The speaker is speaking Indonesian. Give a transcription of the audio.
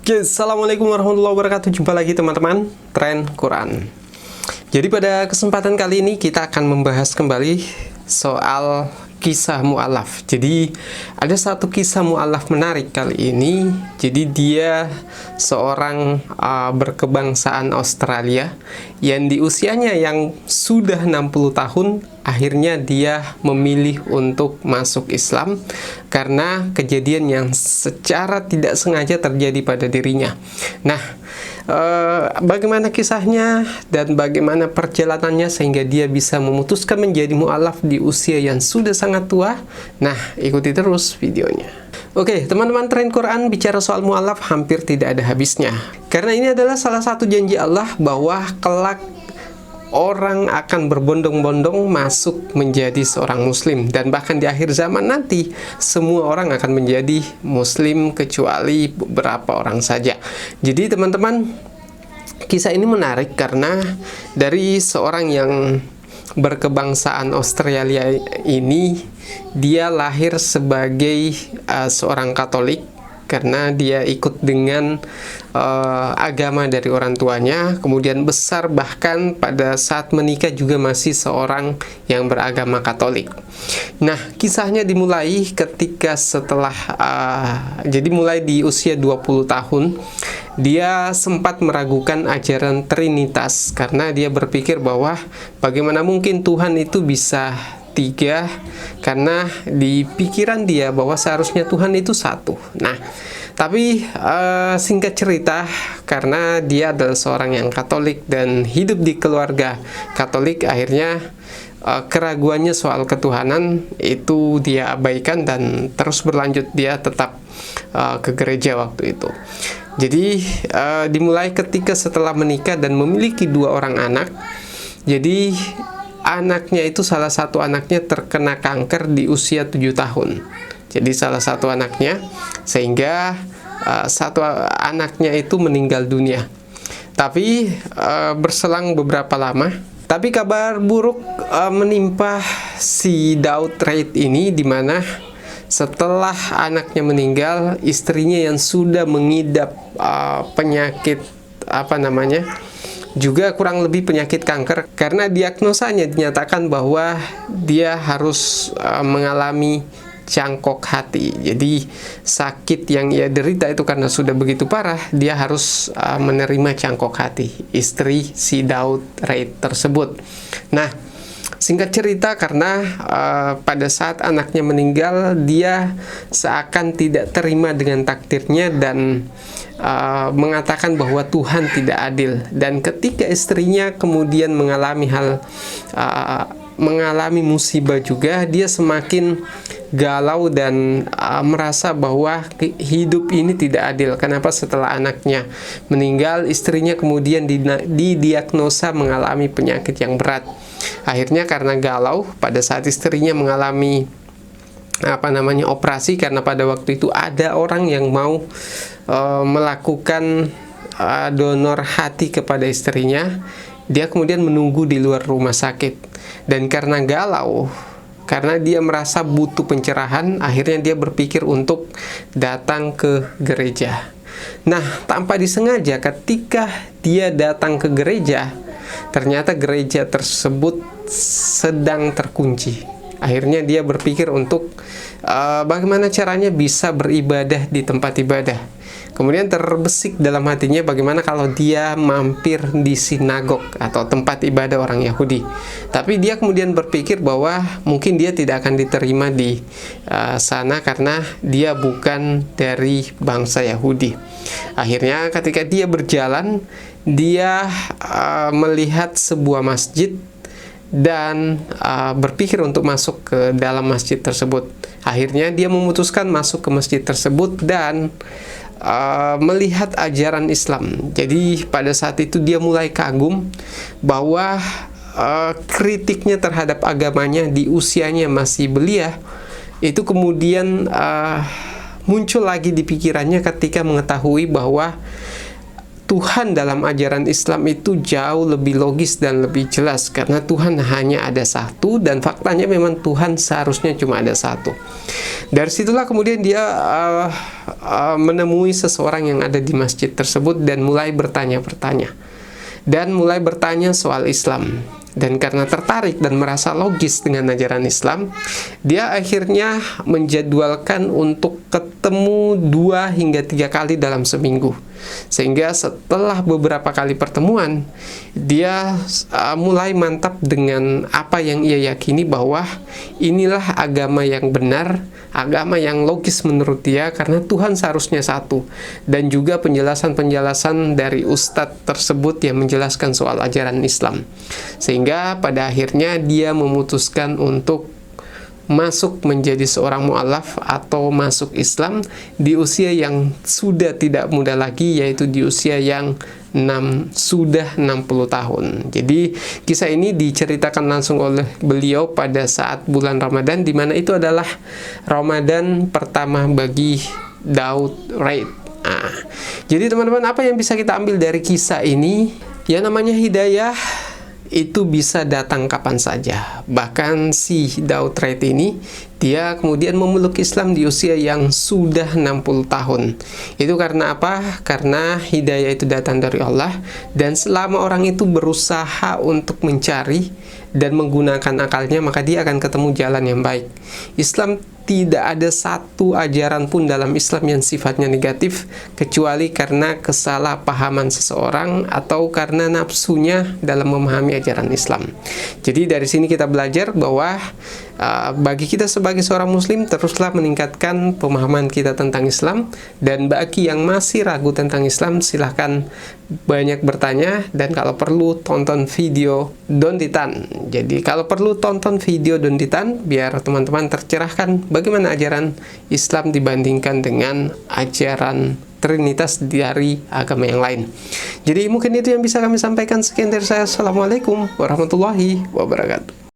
Oke, assalamualaikum warahmatullahi wabarakatuh. Jumpa lagi teman-teman Tren Quran. Jadi pada kesempatan kali ini kita akan membahas kembali soal kisah mu'alaf. Jadi ada satu kisah mu'alaf menarik kali ini. Jadi dia seorang berkebangsaan Australia yang di usianya yang sudah 60 tahun akhirnya dia memilih untuk masuk Islam karena kejadian yang secara tidak sengaja terjadi pada dirinya. Nah, bagaimana kisahnya dan bagaimana perjalanannya sehingga dia bisa memutuskan menjadi mu'alaf di usia yang sudah sangat tua? Nah, ikuti terus videonya. Oke, teman-teman Tren Quran, bicara soal mu'alaf hampir tidak ada habisnya. Karena ini adalah salah satu janji Allah bahwa kelak orang akan berbondong-bondong masuk menjadi seorang muslim, dan bahkan di akhir zaman nanti semua orang akan menjadi muslim kecuali beberapa orang saja. Jadi teman-teman, kisah ini menarik karena dari seorang yang berkebangsaan Australia ini, dia lahir sebagai seorang Katolik karena dia ikut dengan agama dari orang tuanya, kemudian besar bahkan pada saat menikah juga masih seorang yang beragama Katolik. Nah, kisahnya dimulai ketika setelah jadi mulai di usia 20 tahun dia sempat meragukan ajaran Trinitas karena dia berpikir bahwa bagaimana mungkin Tuhan itu bisa tiga, karena di pikiran dia bahwa seharusnya Tuhan itu satu. Nah, tapi singkat cerita, karena dia adalah seorang yang Katolik dan hidup di keluarga Katolik, akhirnya keraguannya soal ketuhanan itu dia abaikan dan terus berlanjut, dia tetap ke gereja waktu itu. Jadi dimulai ketika setelah menikah dan memiliki 2 orang anak. Jadi anaknya itu, salah satu anaknya terkena kanker di usia 7 tahun. Jadi salah satu anaknya, sehingga satu anaknya itu meninggal dunia. Tapi berselang beberapa lama, tapi kabar buruk menimpa si Daud Reid ini, di mana setelah anaknya meninggal, istrinya yang sudah mengidap penyakit juga kurang lebih penyakit kanker, karena diagnosanya dinyatakan bahwa dia harus mengalami cangkok hati. Jadi sakit yang ia derita itu karena sudah begitu parah, dia harus menerima cangkok hati, istri si Daud Reid tersebut. Nah, singkat cerita, karena pada saat anaknya meninggal, dia seakan tidak terima dengan takdirnya dan mengatakan bahwa Tuhan tidak adil. Dan ketika istrinya kemudian mengalami musibah juga, dia semakin galau dan merasa bahwa hidup ini tidak adil. Kenapa setelah anaknya meninggal, istrinya kemudian didiagnosa mengalami penyakit yang berat. Akhirnya karena galau, pada saat istrinya mengalami operasi, karena pada waktu itu ada orang yang mau melakukan donor hati kepada istrinya, dia kemudian menunggu di luar rumah sakit. Dan karena galau, karena dia merasa butuh pencerahan, akhirnya dia berpikir untuk datang ke gereja. Nah, tanpa disengaja ketika dia datang ke gereja, ternyata gereja tersebut sedang terkunci. Akhirnya dia berpikir untuk bagaimana caranya bisa beribadah di tempat ibadah. Kemudian terbesit dalam hatinya bagaimana kalau dia mampir di sinagog atau tempat ibadah orang Yahudi. Tapi dia kemudian berpikir bahwa mungkin dia tidak akan diterima di sana karena dia bukan dari bangsa Yahudi. Akhirnya ketika dia berjalan, dia melihat sebuah masjid dan berpikir untuk masuk ke dalam masjid tersebut. Akhirnya dia memutuskan masuk ke masjid tersebut dan melihat ajaran Islam. Jadi pada saat itu dia mulai kagum bahwa kritiknya terhadap agamanya di usianya masih belia itu kemudian muncul lagi di pikirannya ketika mengetahui bahwa Tuhan dalam ajaran Islam itu jauh lebih logis dan lebih jelas, karena Tuhan hanya ada satu dan faktanya memang Tuhan seharusnya cuma ada satu. Dari situlah kemudian dia menemui seseorang yang ada di masjid tersebut dan mulai bertanya soal Islam. Dan karena tertarik dan merasa logis dengan ajaran Islam, dia akhirnya menjadwalkan untuk ketemu 2 hingga 3 kali dalam seminggu. Sehingga setelah beberapa kali pertemuan, dia mulai mantap dengan apa yang ia yakini, bahwa inilah agama yang benar, agama yang logis menurut dia, karena Tuhan seharusnya satu. Dan juga penjelasan-penjelasan dari ustadz tersebut yang menjelaskan soal ajaran Islam. Sehingga pada akhirnya dia memutuskan untuk masuk menjadi seorang mu'alaf atau masuk Islam di usia yang sudah tidak muda lagi, yaitu di usia yang sudah 60 tahun. Jadi kisah ini diceritakan langsung oleh beliau pada saat bulan Ramadan, di mana itu adalah Ramadan pertama bagi Daud Reid. Jadi teman-teman, apa yang bisa kita ambil dari kisah ini? Ya, namanya hidayah itu bisa datang kapan saja. Bahkan si Daud Reid ini, dia kemudian memeluk Islam di usia yang sudah 60 tahun. Itu karena apa? Karena hidayah itu datang dari Allah, dan selama orang itu berusaha untuk mencari dan menggunakan akalnya, maka dia akan ketemu jalan yang baik. Islam tidak ada satu ajaran pun dalam Islam yang sifatnya negatif, kecuali karena kesalahpahaman seseorang atau karena nafsunya dalam memahami ajaran Islam. Jadi dari sini kita belajar bahwa bagi kita sebagai seorang muslim, teruslah meningkatkan pemahaman kita tentang Islam. Dan bagi yang masih ragu tentang Islam, silahkan banyak bertanya, dan kalau perlu tonton video Donditan. Jadi kalau perlu tonton video Donditan, biar teman-teman tercerahkan bagaimana ajaran Islam dibandingkan dengan ajaran Trinitas dari agama yang lain. Jadi mungkin itu yang bisa kami sampaikan. Sekian dari saya. Assalamualaikum warahmatullahi wabarakatuh.